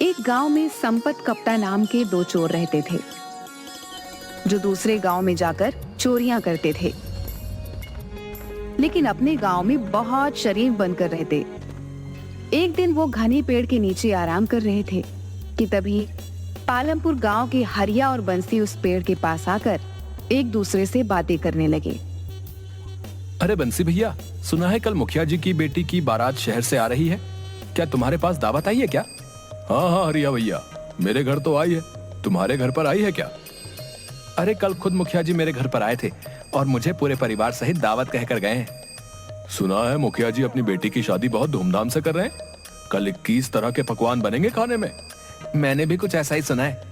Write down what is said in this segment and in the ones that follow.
एक गांव में संपत कप्ता नाम के दो चोर रहते थे जो दूसरे गांव में जाकर चोरियां करते थे, लेकिन अपने गांव में बहुत शरीफ बनकर रहते। एक दिन वो घने पेड़ के नीचे आराम कर रहे थे कि तभी पालमपुर गांव के हरिया और बंसी उस पेड़ के पास आकर एक दूसरे से बातें करने लगे। अरे बंसी भैया, सुना है कल मुखिया जी की बेटी की बारात शहर से आ रही है, क्या तुम्हारे पास दावत आई है क्या? हाँ हाँ हरिया भैया, मेरे घर तो आई है, तुम्हारे घर पर आई है क्या? अरे कल खुद मुखिया जी मेरे घर पर आए थे और मुझे पूरे परिवार सहित दावत कहकर गए हैं। सुना है मुखिया जी अपनी बेटी की शादी बहुत धूमधाम से कर रहे हैं, कल 21 तरह के पकवान बनेंगे खाने में। मैंने भी कुछ ऐसा ही सुना है।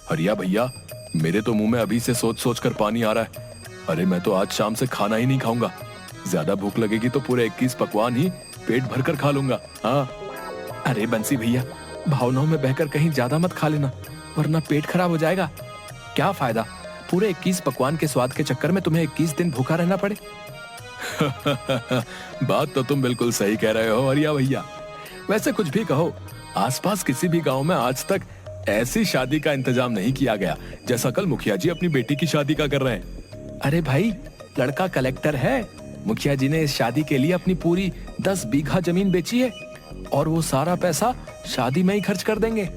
हरिया भैया, मेरे तो मुंह में अभी से सोच सोच कर पानी आ रहा है। अरे मैं तो आज शाम से खाना ही नहीं खाऊंगा, ज्यादा भूख लगेगी तो पूरे 21 पकवान ही पेट भरकर खा लूंगा। हाँ। अरे बंसी भैया, भावनाओं में बहकर कहीं ज्यादा मत खा लेना, वरना पेट खराब हो जाएगा। क्या फायदा पूरे 21 पकवान के स्वाद के चक्कर में तुम्हें 21 दिन भूखा रहना पड़े। बात तो तुम बिल्कुल सही कह रहे हो हरिया भैया। वैसे कुछ भी कहो, आसपास किसी भी गांव में आज तक ऐसी शादी का इंतजाम नहीं किया गया जैसा कल मुखिया जी अपनी बेटी की शादी का कर रहे हैं। अरे भाई, लड़का कलेक्टर है, मुखिया जी ने इस शादी के लिए अपनी पूरी 10 बीघा जमीन बेची है और वो सारा पैसा शादी में ही खर्च कर देंगे।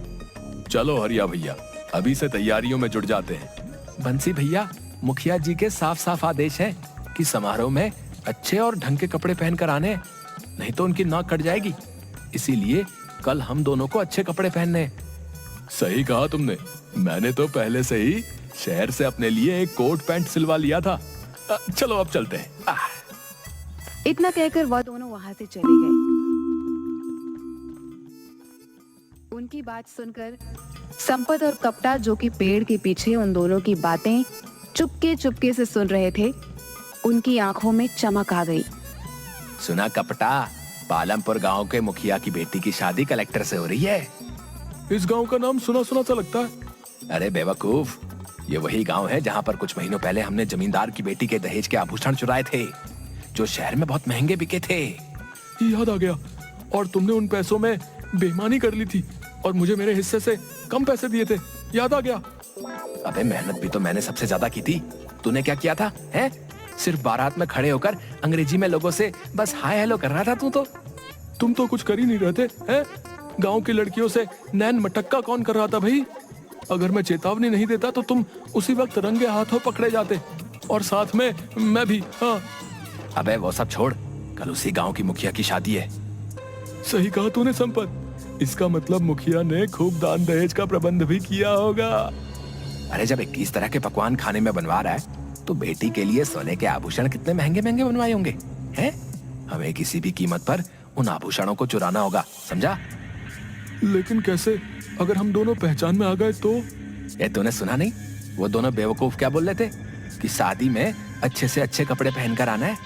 चलो हरिया भैया, अभी से तैयारियों में जुट जाते हैं। बंसी भैया, मुखिया जी के साफ साफ आदेश है कि समारोह में अच्छे और ढंग के कपड़े पहनकर आने, नहीं तो उनकी नाक कट जाएगी। इसीलिए कल हम दोनों को अच्छे कपड़े पहनने हैं। सही कहा तुमने, मैंने तो पहले से ही शहर से अपने लिए एक कोट पैंट सिलवा लिया था। चलो अब चलते हैं। इतना कहकर वह दोनों वहां से चले गए। उनकी बात सुनकर संपत और कप्ता, जो कि पेड़ के पीछे उन दोनों की बातें चुपके चुपके से सुन रहे थे, उनकी आंखों में चमक आ गई। सुना कप्ता, पालमपुर गांव के मुखिया की बेटी की शादी कलेक्टर से हो रही है। इस गांव का नाम सुना सुना सा लगता है। अरे बेवकूफ, ये वही गांव है जहां पर कुछ महीनों पहले हमने जमींदार की बेटी के दहेज के आभूषण चुराए थे, जो शहर में बहुत महंगे बिके थे। याद आ गया, और तुमने उन पैसों में बेईमानी कर ली थी और मुझे मेरे हिस्से से कम पैसे दिए थे। याद आ गया। अबे मेहनत भी तो मैंने सबसे ज्यादा की थी, तूने क्या किया था? हैं? सिर्फ बारात में खड़े होकर अंग्रेजी में लोगों से बस हाय हेलो कर रहा था तू तो। तुम तो कुछ कर ही नहीं रहते हैं? गांव की लड़कियों से नैन मटक्का कौन कर रहा था भाई? अगर मैं चेतावनी नहीं देता तो तुम उसी वक्त रंगे हाथों पकड़े जाते, और साथ में मैं भी। हाँ। अबे वो सब छोड़, कल उसी गांव की मुखिया की शादी है। सही कहा तूने संपत, इसका मतलब मुखिया ने खूब दान दहेज का प्रबंध भी किया होगा। अरे जब 21 तरह के पकवान खाने में बनवा रहा है तो बेटी के लिए सोने के आभूषण कितने महंगे महंगे बनवाए होंगे हैं? हमें किसी भी कीमत पर उन आभूषणों को चुराना होगा, समझा? लेकिन कैसे, अगर हम दोनों पहचान में आ गए तो? ये तूने सुना नहीं, वो दोनों बेवकूफ क्या बोल रहे थे कि शादी में अच्छे से अच्छे कपड़े पहनकर आना है।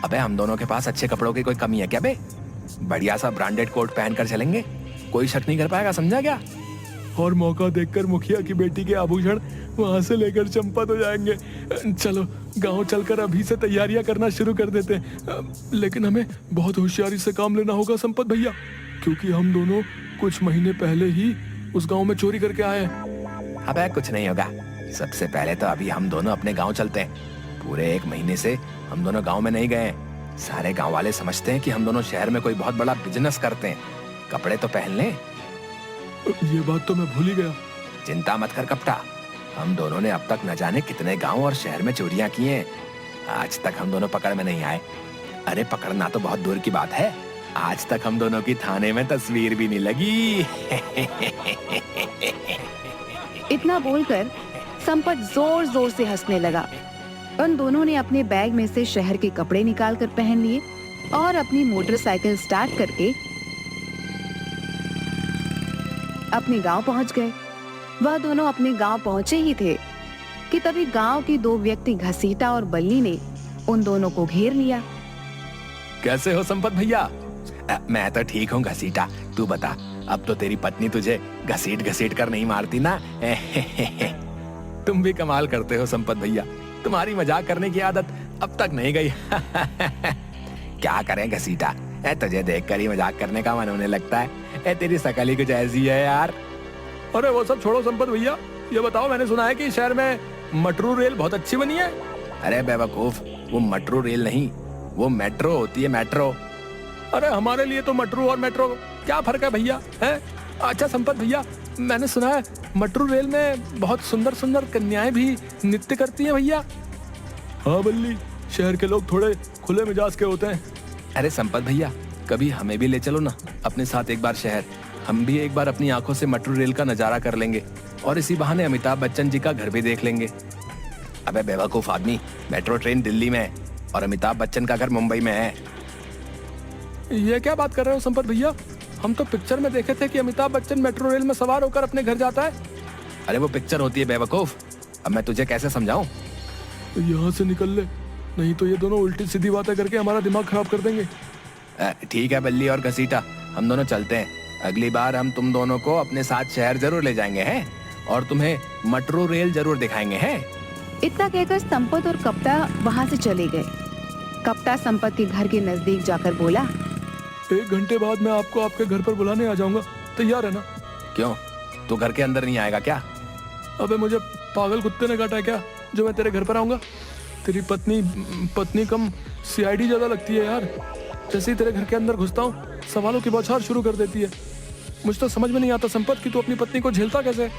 अबे हम दोनों के पास अच्छे कपड़ों की कोई कमी है क्या बे? बढ़िया सा ब्रांडेड कोट पहनकर चलेंगे, कोई शक नहीं कर पाएगा, समझा क्या? और मौका देखकर मुखिया की बेटी के आभूषण वहां से लेकर चंपत हो जाएंगे। चलो गांव चलकर अभी से तैयारियां करना शुरू कर देते हैं। लेकिन हमें बहुत होशियारी से काम लेना होगा संपत भैया, क्योंकि हम दोनों कुछ महीने पहले ही उस गांव में चोरी करके आए हैं। अबे कुछ नहीं होगा, सबसे पहले तो अभी हम दोनों अपने गांव चलते हैं। पूरे 1 महीने से हम दोनों गांव में नहीं गए। सारे गांव वाले समझते हैं कि हम दोनों शहर में कोई बहुत बड़ा बिजनेस करते हैं। कपड़े तो पहन लें। ये बात तो मैं भूल ही गया। चिंता मत कर कप्ता, हम दोनों ने अब तक न जाने कितने गांव और शहर में चोरियां की हैं। आज तक हम दोनों पकड़ में नहीं आए। अरे पकड़ना तो बहुत दूर की बात है, आज तक हम दोनों की थाने में तस्वीर भी नहीं लगी। इतना बोलकर संपत जोर जोर से हंसने लगा। उन दोनों ने अपने बैग में से शहर के कपड़े निकालकर पहन लिए और अपनी मोटरसाइकिल स्टार्ट करके अपने गांव पहुंच गए। वह दोनों अपने गांव पहुंचे ही थे कि तभी गांव के 2 व्यक्ति घसीटा और बल्ली ने उन दोनों को घेर लिया। कैसे हो संपत भैया? मैं तो ठीक हूँ घसीटा, तू बता, अब तो तेरी पत्नी तुझे घसीट घसीट कर नहीं मारती ना? तुम भी कमाल करते हो संपत भैया, तुम्हारी मजाक करने की आदत अब तक नहीं गई। क्या करें घसीटा, तुझे देखकर ही मजाक करने का मन होने लगता है। तेरी शकल ही कुछ ऐसी है यार। अरे वो सब छोड़ो संपत भैया, ये बताओ, मैंने सुना है कि शहर में मेट्रो रेल बहुत अच्छी बनी है। अरे बेवकूफ, वो मेट्रो रेल नहीं, वो मेट्रो होती है, मेट्रो। अरे हमारे लिए तो मेट्रो और मेट्रो क्या फर्क है भैया, है? अच्छा संपत भैया, मैंने सुना है मेट्रो रेल में बहुत सुंदर सुंदर कन्याएं भी नृत्य करती हैं भैया। हाँ बल्ली, शहर के लोग थोड़े खुले मिजाज के होते हैं। अरे संपत भैया, कभी हमें भी ले चलो ना अपने साथ एक बार शहर। हम भी एक बार अपनी आंखों से मेट्रो रेल का नजारा कर लेंगे और इसी बहाने अमिताभ बच्चन जी का घर भी देख लेंगे। अबे बेवकूफ आदमी, मेट्रो ट्रेन दिल्ली में है और अमिताभ बच्चन का घर मुंबई में है। ये क्या बात कर रहे हो संपत भैया? हम तो पिक्चर में देखे थे कि अमिताभ बच्चन मेट्रो रेल में सवार होकर अपने घर जाता है। अरे वो पिक्चर होती है बेवकूफ, अब मैं तुझे कैसे समझाऊं? यहाँ से निकल ले, नहीं तो ये दोनों उल्टी सीधी बातें करके हमारा दिमाग खराब कर देंगे। ठीक है बल्ली और घसीटा, हम दोनों चलते हैं। अगली बार हम तुम दोनों को अपने साथ शहर जरूर ले जाएंगे हैं और तुम्हें मेट्रो रेल जरूर दिखाएंगे हैं। इतना कहकर संपत और कप्ता वहाँ से चले गए। कप्ता संपत के घर के नजदीक जाकर बोला, 1 घंटे बाद मैं आपको आपके घर पर बुलाने आ जाऊंगा, तैयार है ना? क्यों, तू घर के अंदर नहीं आएगा क्या? अबे मुझे पागल कुत्ते ने काटा है क्या जो मैं तेरे घर पर आऊंगा? तेरी पत्नी कम सीआईडी ज्यादा लगती है यार। जैसे ही तेरे घर के अंदर घुसता हूँ सवालों की बौछार शुरू कर देती है। मुझे तो समझ में नहीं आता संपत कि तू अपनी पत्नी को झेलता कैसे?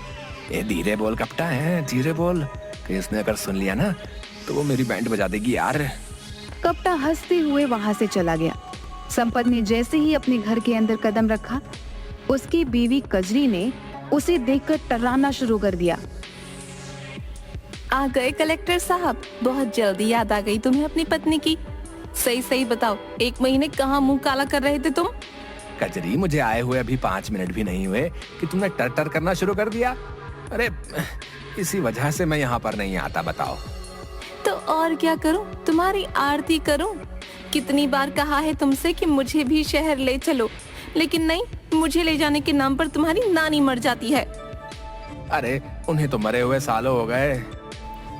धीरे बोल कप्ता है, धीरे बोल, कि उसने अगर सुन लिया ना तो वो मेरी बैंड बजा देगी यार। कप्ता हंसते हुए वहाँ से चला गया। संपत ने जैसे ही अपने घर के अंदर कदम रखा, उसकी बीवी कजरी ने उसे देखकर टर्राना शुरू कर दिया। आ गए कलेक्टर साहब, बहुत जल्दी याद आ गई तुम्हें अपनी पत्नी की। सही सही बताओ, 1 महीने कहाँ मुंह काला कर रहे थे तुम? कजरी, मुझे आए हुए अभी 5 मिनट भी नहीं हुए कि तुमने टर टर करना शुरू कर दिया। अरे इसी वजह से मैं यहाँ पर नहीं आता, बताओ। तो और क्या करूं, तुम्हारी आरती करूं? कितनी बार कहा है तुमसे कि मुझे भी शहर ले चलो, लेकिन नहीं, मुझे ले जाने के नाम पर तुम्हारी नानी मर जाती है। अरे उन्हें तो मरे हुए सालों हो गए।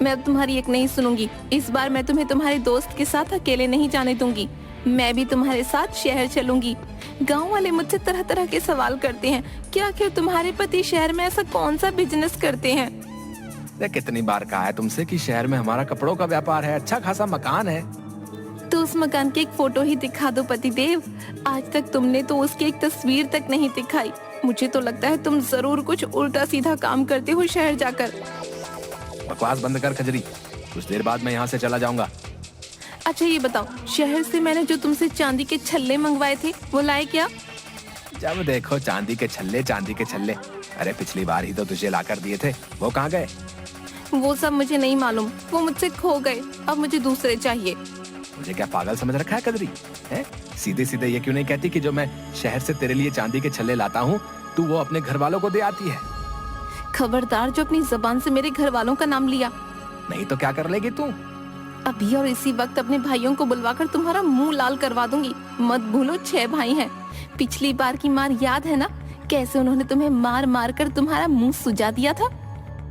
मैं अब तुम्हारी एक नहीं सुनूंगी। इस बार मैं तुम्हें तुम्हारे दोस्त के साथ अकेले नहीं जाने दूंगी। मैं भी तुम्हारे साथ शहर चलूंगी। गांव वाले मुझसे तरह तरह के सवाल करते हैं कि आखिर तुम्हारे पति शहर में ऐसा कौन सा बिजनेस करते हैं। कितनी बार कहा है तुमसे कि शहर में हमारा कपड़ों का व्यापार है, अच्छा खासा मकान है। तो उस मकान की एक फोटो ही दिखा दो पति देव। आज तक तुमने तो उसकी एक तस्वीर तक नहीं दिखाई। मुझे तो लगता है तुम जरूर कुछ उल्टा सीधा काम करते हो शहर जाकर। बकवास बंद कर कजरी, कुछ देर बाद मैं यहाँ से चला जाऊंगा। अच्छा ये बताओ, शहर से मैंने जो तुमसे चांदी के छल्ले मंगवाए थे वो लाए क्या? जब देखो चांदी के छल्ले, चांदी के छल्ले। अरे पिछली बार ही तो तुझे ला कर दिए थे, वो कहाँ गए? वो सब मुझे नहीं मालूम, वो मुझसे खो गए। अब मुझे दूसरे चाहिए। मुझे क्या पागल समझ रखा है कजरी? हैं? सीधे सीधे ये क्यों नहीं कहती कि जो मैं शहर से तेरे लिए चांदी के छल्ले लाता हूँ तू वो अपने घर वालों को दे आती है? खबरदार जो अपनी जबान से मेरे घर वालों का नाम लिया। नहीं तो क्या कर लेगी तू? अभी और इसी वक्त अपने भाइयों को बुलवाकर तुम्हारा मुंह लाल करवा दूंगी। मत भूलो 6 भाई हैं। पिछली बार की मार याद है ना, कैसे उन्होंने तुम्हें मार मार कर तुम्हारा मुंह सुजा दिया था?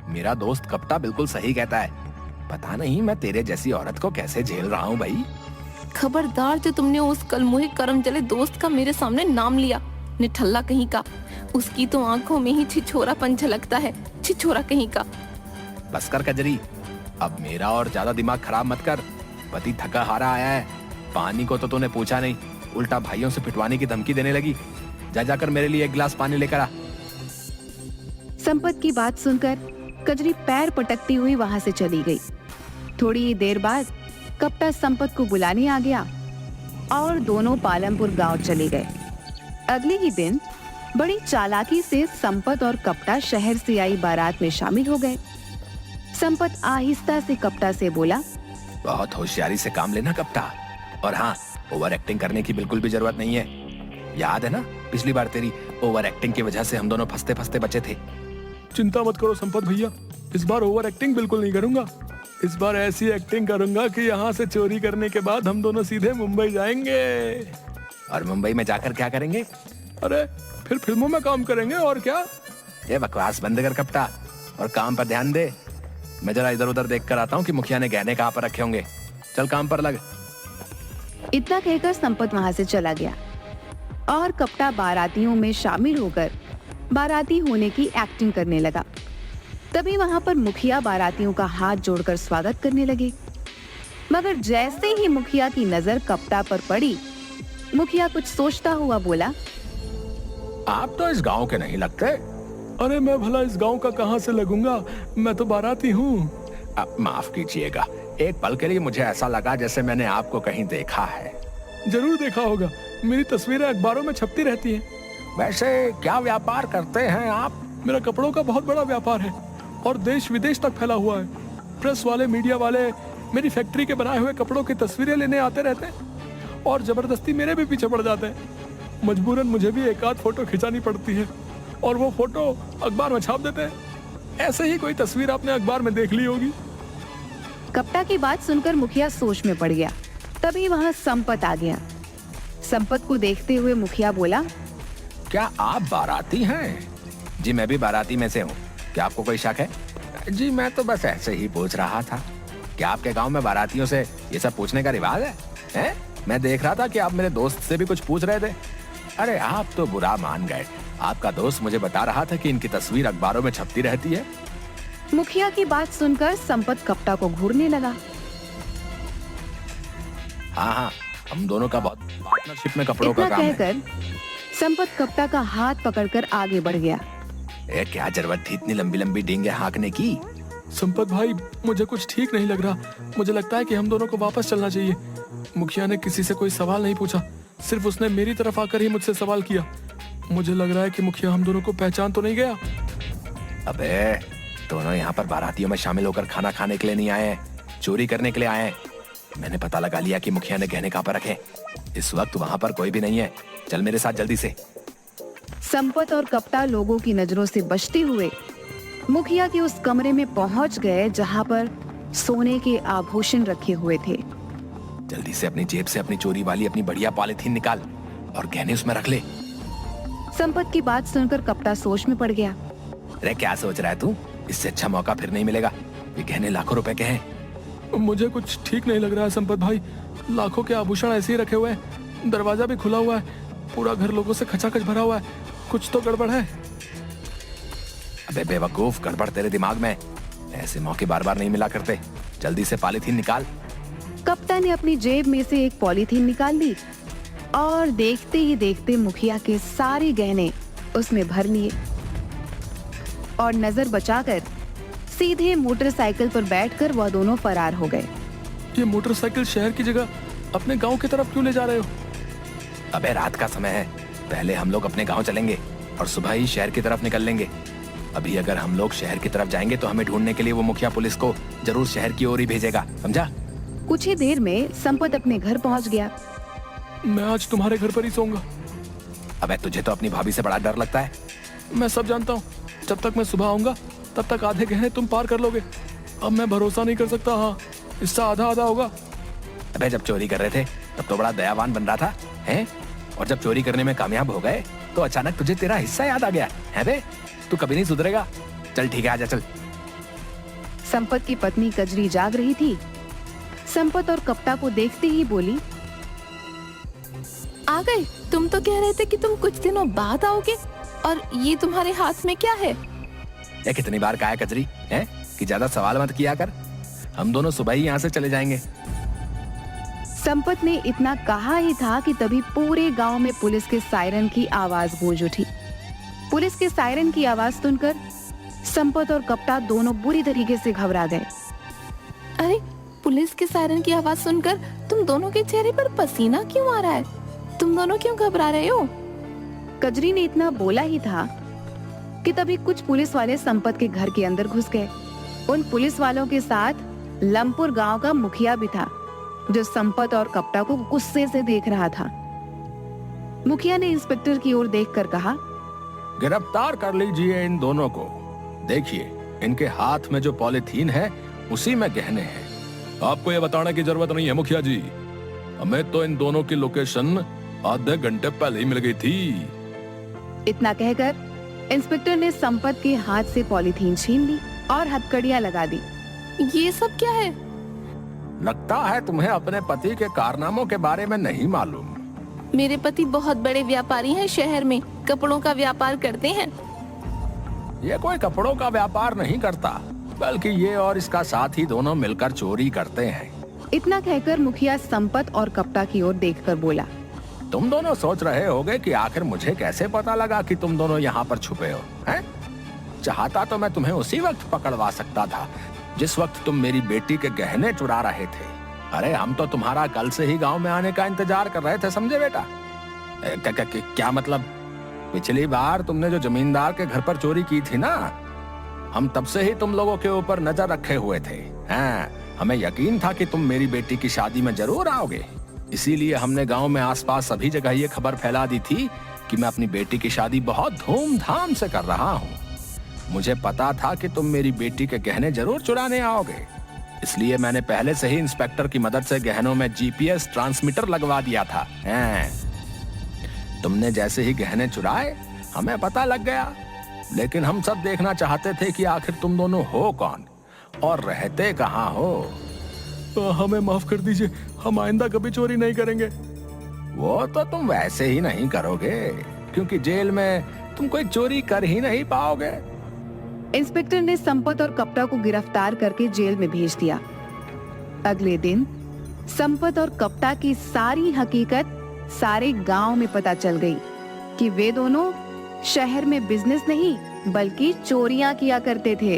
मेरा दोस्त कप्ता बिल्कुल सही कहता है। पता नहीं मैं तेरे जैसी औरत को कैसे झेल रहा हूँ भाई। खबरदार जो तुमने उस कलमुहे करम जले दोस्त का मेरे सामने नाम लिया, निठल्ला कहीं का। उसकी तो आंखों में ही छिछोरापन झलकता है, छिछोरा कहीं का। बस कर कजरी, अब मेरा और ज्यादा दिमाग खराब मत कर। पति थका हारा आया है, पानी को तो तूने पूछा नहीं, उल्टा भाइयों से पिटवाने की धमकी देने लगी। जा जाकर मेरे लिए 1 गिलास पानी लेकर आ। संपत की बात सुनकर कजरी पैर पटकती हुई वहाँ से चली गई। थोड़ी ही देर बाद कप्ता संपत को बुलाने आ गया और दोनों पालमपुर गांव चले गए। अगले ही दिन बड़ी चालाकी से संपत और कप्ता शहर से आई बारात में शामिल हो गए। संपत आहिस्ता से कप्ता से बोला, बहुत होशियारी से काम लेना कप्ता, और हाँ, ओवर एक्टिंग करने की बिल्कुल भी जरूरत नहीं है। याद है ना पिछली बार तेरी ओवर एक्टिंग की वजह से हम दोनों फंसते फंसते बचे थे। चिंता मत करो संपत भैया, इस बार ओवर एक्टिंग बिल्कुल नहीं करूंगा। इस बार ऐसी एक्टिंग करूंगा कि यहाँ से चोरी करने के बाद हम दोनों सीधे मुंबई जाएंगे। और मुंबई में जाकर क्या करेंगे? अरे फिर फिल्मों में काम करेंगे और क्या। ये बकवास बंद कर कप्ता और काम पर ध्यान दे। मैं जरा इधर उधर देख कर आता हूँ कि मुखिया ने गहने कहाँ पर रखे होंगे। चल काम पर लग। इतना कहकर संपत वहां से चला गया और कपटा बारातियों में शामिल होकर बाराती होने की एक्टिंग करने लगा। तभी वहां पर मुखिया बारातियों का हाथ जोड़कर स्वागत करने लगे, मगर जैसे ही मुखिया की नजर कपटा पर पड़ी, मुखिया कुछ सोचता हुआ बोला, आप तो इस गांव के नहीं लगते। अरे मैं भला इस गांव का कहाँ से लगूंगा, मैं तो बाराती हूँ। माफ कीजिएगा, एक पल के लिए मुझे ऐसा लगा जैसे मैंने आपको कहीं देखा है। जरूर देखा होगा, मेरी तस्वीरें अखबारों में छपती रहती हैं। वैसे क्या व्यापार करते हैं आप? मेरा कपड़ों का बहुत बड़ा व्यापार है और देश विदेश तक फैला हुआ है। प्रेस वाले, मीडिया वाले मेरी फैक्ट्री के बनाए हुए कपड़ों की तस्वीरें लेने आते रहते हैं और जबरदस्ती मेरे भी पीछे पड़ जाते हैं। मजबूरन मुझे भी एक आध फोटो खिंचानी पड़ती है और वो फोटो अखबार में छाप देते हैं। ऐसे ही कोई तस्वीर आपने अखबार में देख ली होगी। कपटा की बात सुनकर मुखिया सोच में पड़ गया। तभी वहां संपत आ गया। संपत को देखते हुए मुखिया बोला, क्या आप बाराती हैं? जी मैं भी बाराती में से हूँ। क्या आपको कोई शक है? जी मैं तो बस ऐसे ही पूछ रहा था। क्या आपके गांव में बारातियों से ये सब पूछने का रिवाज है? हैं? मैं देख रहा था कि आप मेरे दोस्त से भी कुछ पूछ रहे थे। अरे आप तो बुरा मान गए। आपका दोस्त मुझे बता रहा था कि इनकी तस्वीर अखबारों में छपती रहती है। मुखिया की बात सुनकर संपत कपटा को घूरने लगा। हाँ, हम दोनों का बहुत पार्टनरशिप में कपड़ों का इतना काम है। कहकर संपत कपटा का हाथ पकड़कर आगे बढ़ गया। क्या जरूरत थी इतनी लंबी लंबी डींगे हाँकने की? संपत भाई, मुझे कुछ ठीक नहीं लग रहा। मुझे लगता है कि हम दोनों को वापस चलना चाहिए। मुखिया ने किसी से कोई सवाल नहीं पूछा, सिर्फ उसने मेरी तरफ आकर ही मुझसे सवाल किया। मुझे लग रहा है कि मुखिया हम दोनों को पहचान तो नहीं गया। अबे दोनों यहाँ पर बारातियों में शामिल होकर खाना खाने के लिए नहीं आए हैं, चोरी करने के लिए आए हैं। मैंने पता लगा लिया कि मुखिया ने गहने कहाँ पर रखे। इस वक्त वहाँ पर कोई भी नहीं है। चल मेरे साथ जल्दी से। संपत और कपटा लोगों की नजरों से बचते हुए मुखिया के उस कमरे में पहुंच गए जहां पर सोने के आभूषण रखे हुए थे। जल्दी से अपनी जेब से अपनी चोरी वाली अपनी बढ़िया पॉलिथीन निकाल और गहने उसमें रख ले। संपत की बात सुनकर कपटा सोच में पड़ गया। अरे क्या सोच रहा है तू? इससे अच्छा मौका फिर नहीं मिलेगा। ये गहने लाखों रुपए के हैं। मुझे कुछ ठीक नहीं लग रहा है संपत भाई। लाखों के आभूषण ऐसे ही रखे हुए हैं, दरवाजा भी खुला हुआ है, पूरा घर लोगों से खचाखच भरा हुआ है। कुछ तो गड़बड़ है। अबे बेवकूफ, गड़बड़ तेरे दिमाग में। ऐसे मौके बार बार नहीं मिला करते। जल्दी से पॉलिथीन निकाल। कप्ता ने अपनी जेब में से एक पॉलीथीन निकाल ली और देखते ही देखते मुखिया के सारे गहने उसमें भर लिए और नजर बचाकर सीधे मोटरसाइकिल पर बैठकर वह दोनों फरार हो गए। ये मोटरसाइकिल शहर की जगह अपने गांव की तरफ क्यों ले जा रहे हो? अबे रात का समय है, पहले हम लोग अपने गांव चलेंगे और सुबह ही शहर की तरफ निकल लेंगे। अभी अगर हम लोग शहर की तरफ जाएंगे तो हमें ढूंढने के लिए वो मुखिया पुलिस को जरूर शहर की ओर ही भेजेगा, समझा? कुछ ही देर में संपत अपने घर पहुंच गया। मैं आज तुम्हारे घर पर ही सोऊंगा। अबे तुझे तो अपनी भाभी से बड़ा डर लगता है। मैं सब जानता हूँ। जब तक मैं सुबह आऊंगा तब तक आधे गहने तुम पार कर लोगे। अब मैं भरोसा नहीं कर सकता। हाँ, इससे आधा आधा होगा। अबे जब चोरी कर रहे थे तब तो बड़ा दयावान बन रहा था, हैं? और जब चोरी करने में कामयाब हो गए तो अचानक तुझे तेरा हिस्सा याद आ गया है बे? तू कभी नहीं सुधरेगा। चल ठीक है, आजा चल। संपत की पत्नी कजरी जाग रही थी। संपत और कप्ता को देखते ही बोली, आ गए? तुम तो कह रहे थे कि तुम कुछ दिनों बाद आओगे, और ये तुम्हारे हाथ में क्या है? ये कितनी बार कहा है कजरी, हैं? कि ज्यादा सवाल मत किया कर। हम दोनों सुबह ही यहाँ से चले जाएंगे। संपत ने इतना कहा ही था कि तभी पूरे गांव में पुलिस के सायरन की आवाज गूंज उठी। पुलिस के सायरन की आवाज सुनकर संपत और कप्ता दोनों बुरी तरीके से घबरा गए। अरे, पुलिस के सायरन की आवाज सुनकर तुम दोनों के चेहरे पर पसीना क्यों आ रहा है? तुम दोनों क्यों घबरा रहे हो? कजरी ने इतना बोला ही था कि तभी कुछ पुलिस वाले संपत के घर के अंदर घुस गए। उन पुलिस वालों के साथ लमपुर गांव का मुखिया भी था, जो संपत और कप्ता को गुस्से से देख रहा था। मुखिया ने इंस्पेक्टर की ओर देखकर कहा, गिरफ्तार कर लीजिए इन दोनों को। देखिए, इनके हाथ में जो पॉलिथीन है उसी में गहने हैं। आपको ये बताने की जरूरत नहीं है मुखिया जी। हमें तो इन दोनों की लोकेशन आधे घंटे पहले ही मिल गई थी। इतना कहकर इंस्पेक्टर ने संपत के हाथ से पॉलीथीन छीन ली और हथकड़ियां लगा दी। ये सब क्या है? लगता है तुम्हें अपने पति के कारनामों के बारे में नहीं मालूम। मेरे पति बहुत बड़े व्यापारी हैं, शहर में कपड़ों का व्यापार करते हैं। ये कोई कपड़ों का व्यापार नहीं करता, बल्कि ये और इसका साथी दोनों मिलकर चोरी करते हैं। इतना कहकर मुखिया संपत और कपटा की ओर देखकर बोला। तुम दोनों सोच रहे होगे कि आखिर मुझे कैसे पता लगा कि तुम दोनों यहाँ पर छुपे हो, हैं? चाहता तो मैं तुम्हें उसी वक्त पकड़वा सकता था जिस वक्त तुम मेरी बेटी के गहने चुरा रहे थे। अरे हम तो तुम्हारा कल से ही गांव में आने का इंतजार कर रहे थे, समझे बेटा? क्या मतलब? पिछली बार तुमने जो जमींदार के घर पर चोरी की थी ना, हम तब से ही तुम लोगों के ऊपर नजर रखे हुए थे। हैं? हमें यकीन था कि तुम मेरी बेटी की शादी में जरूर आओगे, इसीलिए हमने गांव में आसपास सभी जगह ये खबर फैला दी थी कि मैं अपनी बेटी की शादी बहुत धूमधाम से कर रहा हूँ। मुझे पता था कि तुम मेरी बेटी के गहने जरूर चुराने आओगे, इसलिए मैंने पहले से ही इंस्पेक्टर की मदद से गहनों में जीपीएस ट्रांसमीटर लगवा दिया था। तुमने जैसे ही गहने चुराए हमें पता लग गया, लेकिन हम सब देखना चाहते थे कि आखिर तुम दोनों हो कौन और रहते कहाँ हो। हमें माफ कर दीजिए, हम आइंदा कभी चोरी नहीं करेंगे। वो तो तुम वैसे ही नहीं करोगे, क्योंकि जेल में तुम कोई चोरी कर ही नहीं पाओगे। इंस्पेक्टर ने संपत और कपटा को गिरफ्तार करके जेल में भेज दिया। अगले दिन संपत और कपटा की सारी हकीकत सारे गांव में पता चल गई कि वे दोनों शहर में बिजनेस नहीं बल्कि चोरियां किया करते थे।